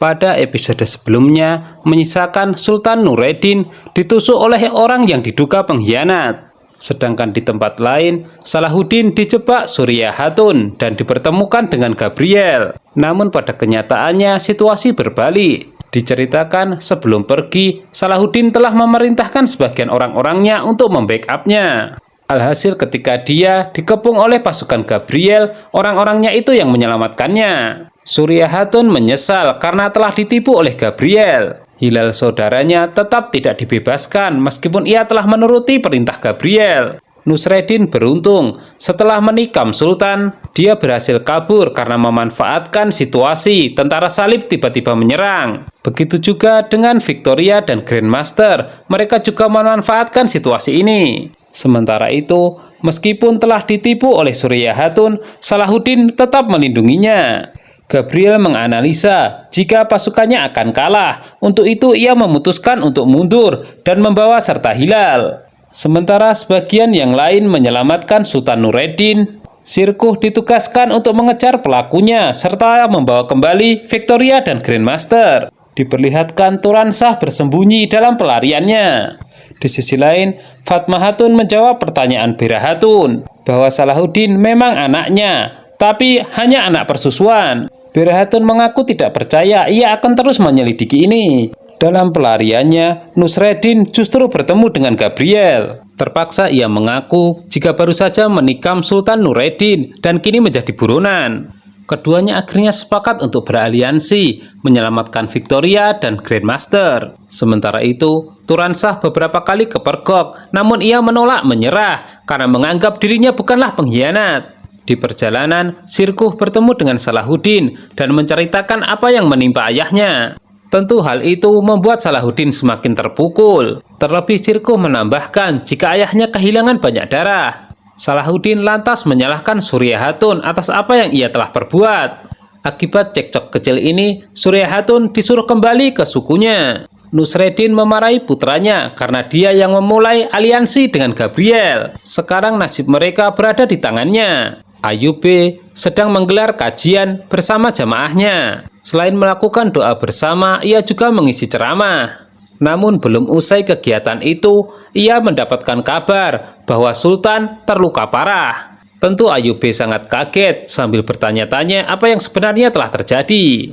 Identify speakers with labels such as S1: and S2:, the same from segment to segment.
S1: pada episode sebelumnya menyisakan Sultan Nureddin ditusuk oleh orang yang diduga pengkhianat. Sedangkan di tempat lain, Salahuddin dijebak Suriah Hatun dan dipertemukan dengan Gabriel. Namun pada kenyataannya situasi berbalik. Diceritakan sebelum pergi, Salahuddin telah memerintahkan sebagian orang-orangnya untuk membackup-nya. Alhasil ketika dia dikepung oleh pasukan Gabriel, orang-orangnya itu yang menyelamatkannya. Suriah Hatun menyesal karena telah ditipu oleh Gabriel. Hilal saudaranya tetap tidak dibebaskan meskipun ia telah menuruti perintah Gabriel. Nusreddin beruntung, setelah menikam Sultan, dia berhasil kabur karena memanfaatkan situasi tentara salib tiba-tiba menyerang. Begitu juga dengan Victoria dan Grandmaster, mereka juga memanfaatkan situasi ini. Sementara itu, meskipun telah ditipu oleh Suriah Hatun, Salahuddin tetap melindunginya. Gabriel menganalisa jika pasukannya akan kalah, untuk itu ia memutuskan untuk mundur dan membawa serta Hilal. Sementara sebagian yang lain menyelamatkan Sultan Nureddin. Sirkuh ditugaskan untuk mengejar pelakunya serta membawa kembali Victoria dan Grandmaster. Diperlihatkan Turansah bersembunyi dalam pelariannya. Di sisi lain, Fatmah Hatun menjawab pertanyaan Bera Hatun bahwa Salahuddin memang anaknya, tapi hanya anak persusuan. Bera Hatun mengaku tidak percaya ia akan terus menyelidiki ini. Dalam pelariannya, Nusreddin justru bertemu dengan Gabriel. Terpaksa ia mengaku jika baru saja menikam Sultan Nureddin dan kini menjadi buronan. Keduanya akhirnya sepakat untuk beraliansi, menyelamatkan Victoria dan Grandmaster. Sementara itu, Turansah beberapa kali kepergok, namun ia menolak menyerah karena menganggap dirinya bukanlah pengkhianat. Di perjalanan, Sirkuh bertemu dengan Salahuddin dan menceritakan apa yang menimpa ayahnya. Tentu hal itu membuat Salahuddin semakin terpukul. Terlebih Sirkuh menambahkan jika ayahnya kehilangan banyak darah. Salahuddin lantas menyalahkan Suriah Hatun atas apa yang ia telah perbuat. Akibat cekcok kecil ini, Suriah Hatun disuruh kembali ke sukunya. Nusreddin memarahi putranya karena dia yang memulai aliansi dengan Gabriel. Sekarang nasib mereka berada di tangannya. Ayyube sedang menggelar kajian bersama jamaahnya. Selain melakukan doa bersama, ia juga mengisi ceramah. Namun belum usai kegiatan itu, ia mendapatkan kabar bahwa Sultan terluka parah. Tentu Ayyube sangat kaget sambil bertanya-tanya apa yang sebenarnya telah terjadi.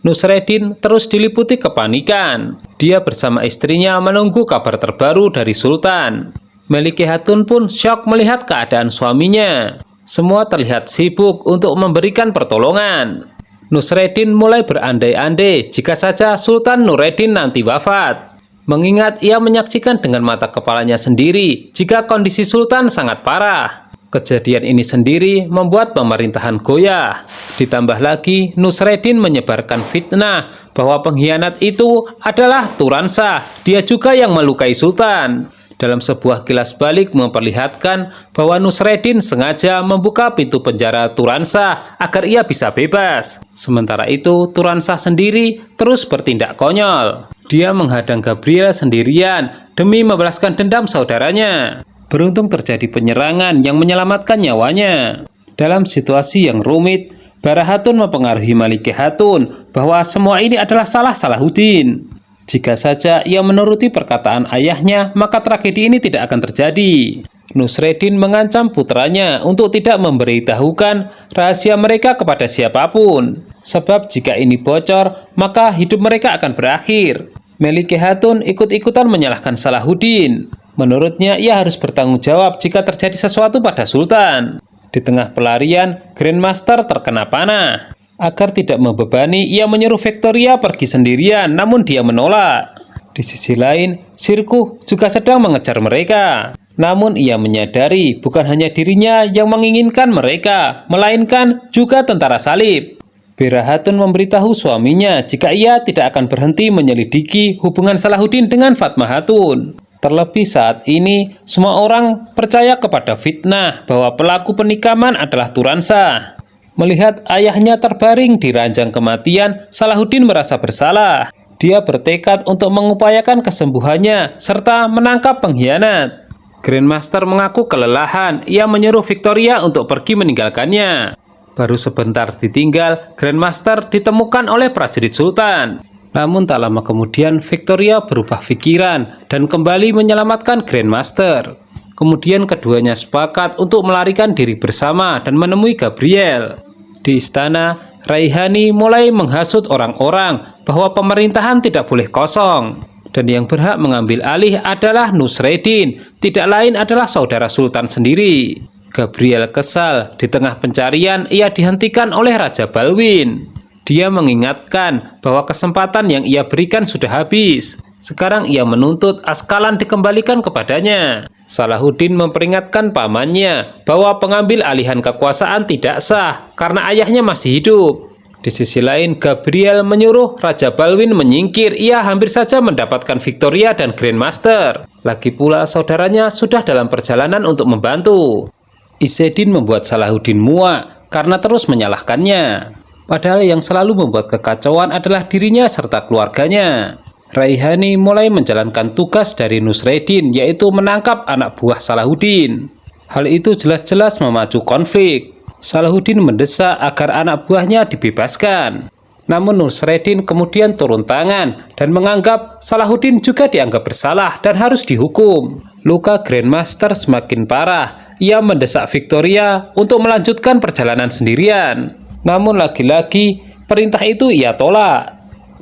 S1: Nusreddin terus diliputi kepanikan. Dia bersama istrinya menunggu kabar terbaru dari Sultan. Melike Hatun pun syok melihat keadaan suaminya. Semua terlihat sibuk untuk memberikan pertolongan. Nusreddin mulai berandai-andai jika saja Sultan Nureddin nanti wafat. Mengingat ia menyaksikan dengan mata kepalanya sendiri jika kondisi Sultan sangat parah. Kejadian ini sendiri membuat pemerintahan goyah. Ditambah lagi Nusreddin menyebarkan fitnah bahwa pengkhianat itu adalah Turansah. Dia juga yang melukai Sultan. Dalam sebuah kilas balik memperlihatkan bahwa Nusreddin sengaja membuka pintu penjara Turansah agar ia bisa bebas. Sementara itu, Turansah sendiri terus bertindak konyol. Dia menghadang Gabriel sendirian demi membalaskan dendam saudaranya. Beruntung terjadi penyerangan yang menyelamatkan nyawanya. Dalam situasi yang rumit, Bara Hatun mempengaruhi Melike Hatun bahwa semua ini adalah salah Salahuddin. Jika saja ia menuruti perkataan ayahnya, maka tragedi ini tidak akan terjadi. Nusreddin mengancam putranya untuk tidak memberitahukan rahasia mereka kepada siapapun. Sebab jika ini bocor, maka hidup mereka akan berakhir. Melike Hatun ikut-ikutan menyalahkan Salahuddin. Menurutnya, ia harus bertanggung jawab jika terjadi sesuatu pada Sultan. Di tengah pelarian, Grandmaster terkena panah. Agar tidak membebani, ia menyuruh Victoria pergi sendirian, namun dia menolak. Di sisi lain, Sirkuh juga sedang mengejar mereka. Namun ia menyadari bukan hanya dirinya yang menginginkan mereka, melainkan juga tentara salib. Bera Hatun memberitahu suaminya jika ia tidak akan berhenti menyelidiki hubungan Salahuddin dengan Fatmah Hatun. Terlebih saat ini, semua orang percaya kepada fitnah bahwa pelaku penikaman adalah Turansah. Melihat ayahnya terbaring di ranjang kematian, Salahuddin merasa bersalah. Dia bertekad untuk mengupayakan kesembuhannya serta menangkap pengkhianat. Grandmaster mengaku kelelahan. Ia menyuruh Victoria untuk pergi meninggalkannya. Baru sebentar ditinggal, Grandmaster ditemukan oleh prajurit Sultan. Namun tak lama kemudian Victoria berubah pikiran dan kembali menyelamatkan Grandmaster. Kemudian keduanya sepakat untuk melarikan diri bersama dan menemui Gabriel. Di istana, Raihani mulai menghasut orang-orang bahwa pemerintahan tidak boleh kosong. Dan yang berhak mengambil alih adalah Nusreddin, tidak lain adalah saudara Sultan sendiri. Gabriel kesal, di tengah pencarian ia dihentikan oleh Raja Balwin. Dia mengingatkan bahwa kesempatan yang ia berikan sudah habis. Sekarang ia menuntut Askalan dikembalikan kepadanya. Salahuddin memperingatkan pamannya bahwa pengambil alihan kekuasaan tidak sah karena ayahnya masih hidup. Di sisi lain, Gabriel menyuruh Raja Balwin menyingkir. Ia hampir saja mendapatkan Victoria dan Grandmaster. Lagi pula saudaranya sudah dalam perjalanan untuk membantu. Izzeddin membuat Salahuddin muak karena terus menyalahkannya. Padahal yang selalu membuat kekacauan adalah dirinya serta keluarganya. Raihani mulai menjalankan tugas dari Nusreddin, yaitu menangkap anak buah Salahuddin. Hal itu jelas-jelas memacu konflik. Salahuddin mendesak agar anak buahnya dibebaskan. Namun Nusreddin kemudian turun tangan dan menganggap Salahuddin juga dianggap bersalah dan harus dihukum. Luka Grandmaster semakin parah. Ia mendesak Victoria untuk melanjutkan perjalanan sendirian. Namun lagi-lagi perintah itu ia tolak.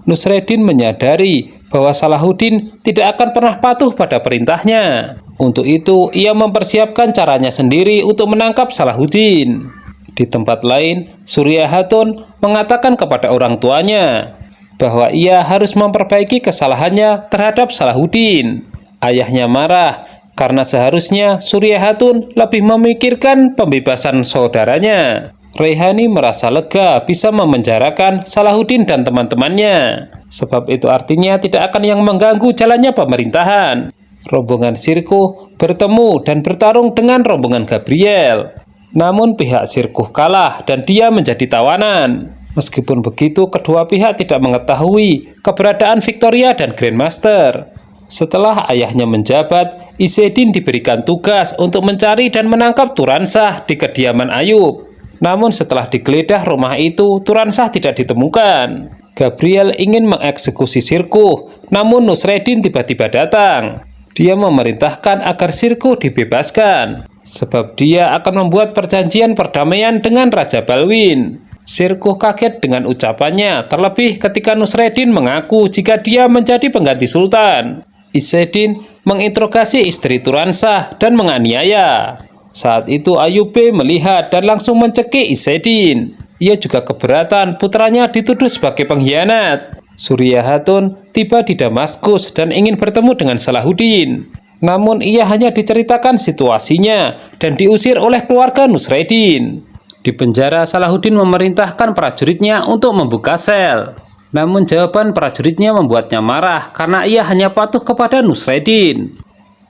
S1: Nusreddin menyadari bahwa Salahuddin tidak akan pernah patuh pada perintahnya. Untuk itu ia mempersiapkan caranya sendiri untuk menangkap Salahuddin. Di tempat lain, Surya Hatun mengatakan kepada orang tuanya bahwa ia harus memperbaiki kesalahannya terhadap Salahuddin. Ayahnya marah karena seharusnya Surya Hatun lebih memikirkan pembebasan saudaranya. Raihani merasa lega bisa memenjarakan Salahuddin dan teman-temannya. Sebab itu artinya tidak akan yang mengganggu jalannya pemerintahan. Rombongan Sirkuh bertemu dan bertarung dengan rombongan Gabriel. Namun pihak Sirkuh kalah dan dia menjadi tawanan. Meskipun begitu, kedua pihak tidak mengetahui keberadaan Victoria dan Grandmaster. Setelah ayahnya menjabat, Izzeddin diberikan tugas untuk mencari dan menangkap Turansah di kediaman Ayub. Namun setelah digeledah rumah itu, Turansah tidak ditemukan. Gabriel ingin mengeksekusi Sirkuh, namun Nusreddin tiba-tiba datang. Dia memerintahkan agar Sirkuh dibebaskan, sebab dia akan membuat perjanjian perdamaian dengan Raja Balwin. Sirkuh kaget dengan ucapannya, terlebih ketika Nusreddin mengaku jika dia menjadi pengganti Sultan. Izzeddin menginterogasi istri Turansah dan menganiaya. Saat itu Ayyub melihat dan langsung mencekik Izzeddin. Ia juga keberatan putranya dituduh sebagai pengkhianat. Surya Hatun tiba di Damaskus dan ingin bertemu dengan Salahuddin. Namun ia hanya diceritakan situasinya dan diusir oleh keluarga Nusreddin. Di penjara, Salahuddin memerintahkan prajuritnya untuk membuka sel. Namun jawaban prajuritnya membuatnya marah karena ia hanya patuh kepada Nusreddin.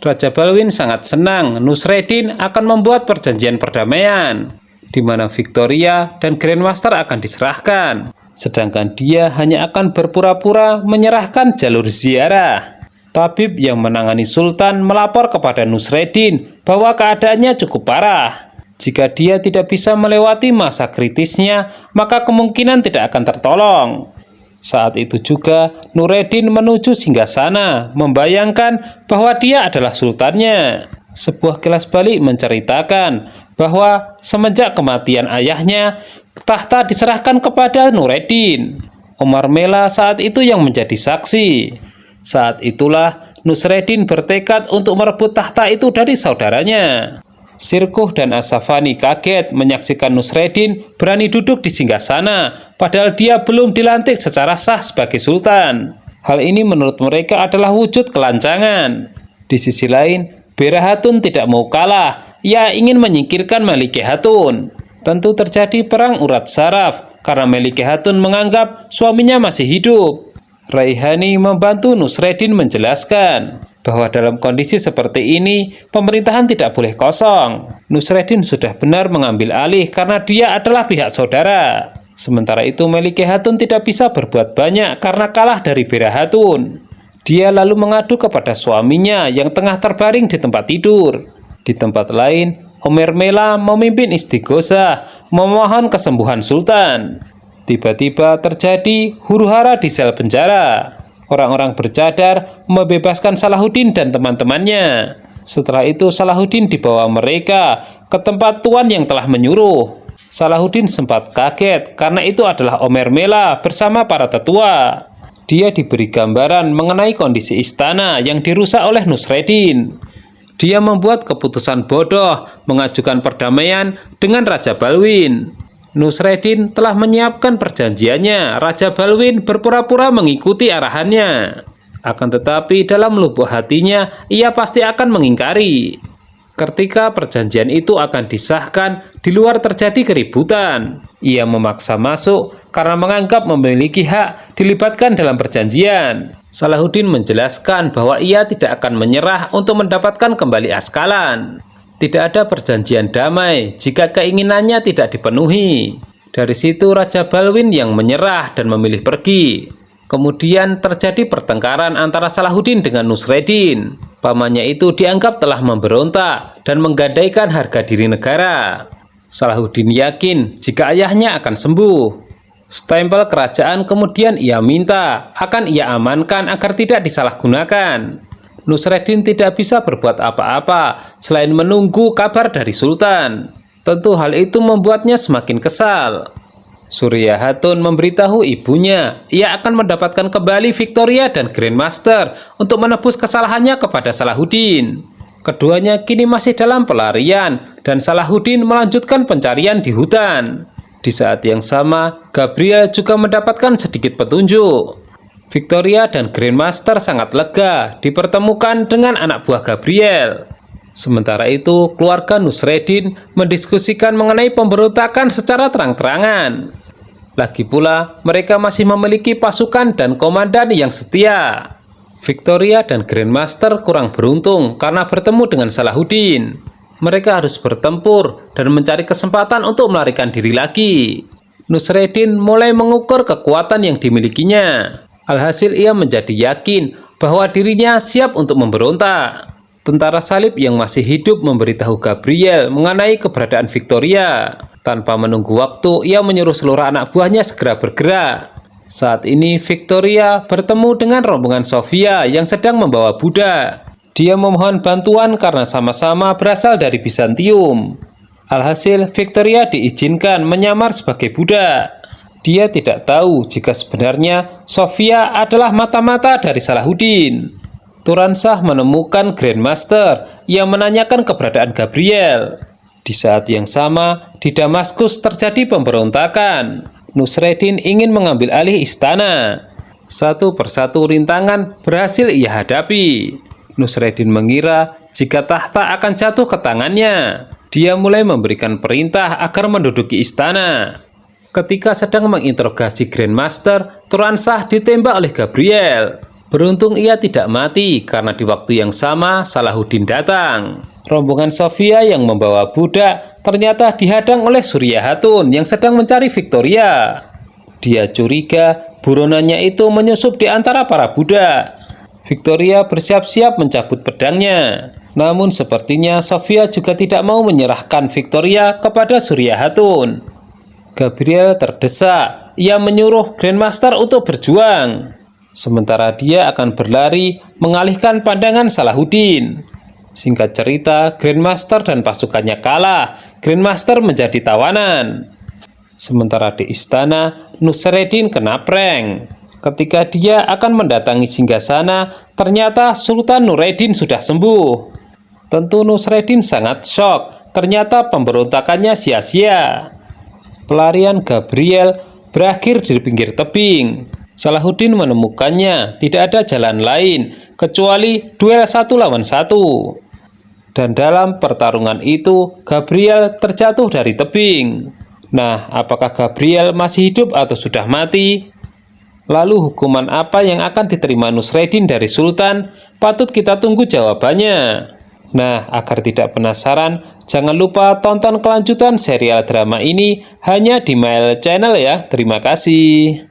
S1: Raja Balwin sangat senang Nusreddin akan membuat perjanjian perdamaian, di mana Victoria dan Grandmaster akan diserahkan, sedangkan dia hanya akan berpura-pura menyerahkan jalur ziarah. Tabib yang menangani Sultan melapor kepada Nusreddin bahwa keadaannya cukup parah. Jika dia tidak bisa melewati masa kritisnya, maka kemungkinan tidak akan tertolong. Saat itu juga Nureddin menuju singgasana, membayangkan bahwa dia adalah sultannya. Sebuah kilas balik menceritakan bahwa semenjak kematian ayahnya, tahta diserahkan kepada Nureddin. Omar Mela saat itu yang menjadi saksi. Saat itulah Nusreddin bertekad untuk merebut tahta itu dari saudaranya. Sirkuh dan Asafani kaget menyaksikan Nusreddin berani duduk di singgasana, padahal dia belum dilantik secara sah sebagai sultan. Hal ini menurut mereka adalah wujud kelancangan. Di sisi lain, Bera Hatun tidak mau kalah. Ia ingin menyingkirkan Melike Hatun. Tentu terjadi perang urat saraf karena Melike Hatun menganggap suaminya masih hidup. Raihani membantu Nusreddin menjelaskan bahwa dalam kondisi seperti ini, pemerintahan tidak boleh kosong. Nusreddin sudah benar mengambil alih karena dia adalah pihak saudara. Sementara itu, Melike Hatun tidak bisa berbuat banyak karena kalah dari Bera Hatun. Dia lalu mengadu kepada suaminya yang tengah terbaring di tempat tidur. Di tempat lain, Omermela memimpin istighosah memohon kesembuhan Sultan. Tiba-tiba terjadi huru-hara di sel penjara. Orang-orang bercadar membebaskan Salahuddin dan teman-temannya. Setelah itu Salahuddin dibawa mereka ke tempat tuan yang telah menyuruh. Salahuddin sempat kaget karena itu adalah Omermela bersama para tetua. Dia diberi gambaran mengenai kondisi istana yang dirusak oleh Nusreddin. Dia membuat keputusan bodoh mengajukan perdamaian dengan Raja Balwin. Nusreddin telah menyiapkan perjanjiannya. Raja Balwin berpura-pura mengikuti arahannya. Akan tetapi dalam lubuk hatinya, ia pasti akan mengingkari. Ketika perjanjian itu akan disahkan, di luar terjadi keributan. Ia memaksa masuk karena menganggap memiliki hak dilibatkan dalam perjanjian. Salahuddin menjelaskan bahwa ia tidak akan menyerah untuk mendapatkan kembali Askalan. Tidak ada perjanjian damai jika keinginannya tidak dipenuhi. Dari situ Raja Balwin yang menyerah dan memilih pergi. Kemudian terjadi pertengkaran antara Salahuddin dengan Nusreddin. Pamannya itu dianggap telah memberontak dan menggadaikan harga diri negara. Salahuddin yakin jika ayahnya akan sembuh. Stempel kerajaan kemudian ia minta akan ia amankan agar tidak disalahgunakan. Nusreddin tidak bisa berbuat apa-apa selain menunggu kabar dari Sultan. Tentu hal itu membuatnya semakin kesal. Surya Hatun memberitahu ibunya ia akan mendapatkan kembali Victoria dan Grandmaster untuk menebus kesalahannya kepada Salahuddin. Keduanya kini masih dalam pelarian dan Salahuddin melanjutkan pencarian di hutan. Di saat yang sama, Gabriel juga mendapatkan sedikit petunjuk. Victoria dan Grandmaster sangat lega dipertemukan dengan anak buah Gabriel. Sementara itu, keluarga Nusreddin mendiskusikan mengenai pemberontakan secara terang-terangan. Lagi pula, mereka masih memiliki pasukan dan komandan yang setia. Victoria dan Grandmaster kurang beruntung karena bertemu dengan Salahuddin. Mereka harus bertempur dan mencari kesempatan untuk melarikan diri lagi. Nusreddin mulai mengukur kekuatan yang dimilikinya. Alhasil ia menjadi yakin bahwa dirinya siap untuk memberontak. Tentara salib yang masih hidup memberitahu Gabriel mengenai keberadaan Victoria. Tanpa menunggu waktu, ia menyuruh seluruh anak buahnya segera bergerak. Saat ini Victoria bertemu dengan rombongan Sofia yang sedang membawa budak. Dia memohon bantuan karena sama-sama berasal dari Bizantium. Alhasil, Victoria diizinkan menyamar sebagai budak. Dia tidak tahu jika sebenarnya Sofia adalah mata-mata dari Salahuddin. Turansah menemukan Grandmaster yang menanyakan keberadaan Gabriel. Di saat yang sama, di Damaskus terjadi pemberontakan. Nusreddin ingin mengambil alih istana. Satu persatu rintangan berhasil ia hadapi. Nusreddin mengira jika tahta akan jatuh ke tangannya. Dia mulai memberikan perintah agar menduduki istana. Ketika sedang menginterogasi Grandmaster, Turansah ditembak oleh Gabriel. Beruntung ia tidak mati karena di waktu yang sama Salahuddin datang. Rombongan Sofia yang membawa budak ternyata dihadang oleh Surya Hatun yang sedang mencari Victoria. Dia curiga buronannya itu menyusup di antara para budak. Victoria bersiap-siap mencabut pedangnya. Namun sepertinya Sofia juga tidak mau menyerahkan Victoria kepada Surya Hatun. Gabriel terdesak. Ia menyuruh Grandmaster untuk berjuang. Sementara dia akan berlari mengalihkan pandangan Salahuddin. Singkat cerita, Grandmaster dan pasukannya kalah. Grandmaster menjadi tawanan. Sementara di istana, Nusreddin kena prank. Ketika dia akan mendatangi singgasana, ternyata Sultan Nureddin sudah sembuh. Tentu Nusreddin sangat shock. Ternyata pemberontakannya sia-sia. Pelarian Gabriel berakhir di pinggir tebing. Salahuddin menemukannya, tidak ada jalan lain kecuali duel 1 lawan 1. Dan dalam pertarungan itu, Gabriel terjatuh dari tebing. Nah, apakah Gabriel masih hidup atau sudah mati? Lalu hukuman apa yang akan diterima Nusreddin dari Sultan? Patut kita tunggu jawabannya. Nah, agar tidak penasaran, jangan lupa tonton kelanjutan serial drama ini hanya di Mail Channel ya. Terima kasih.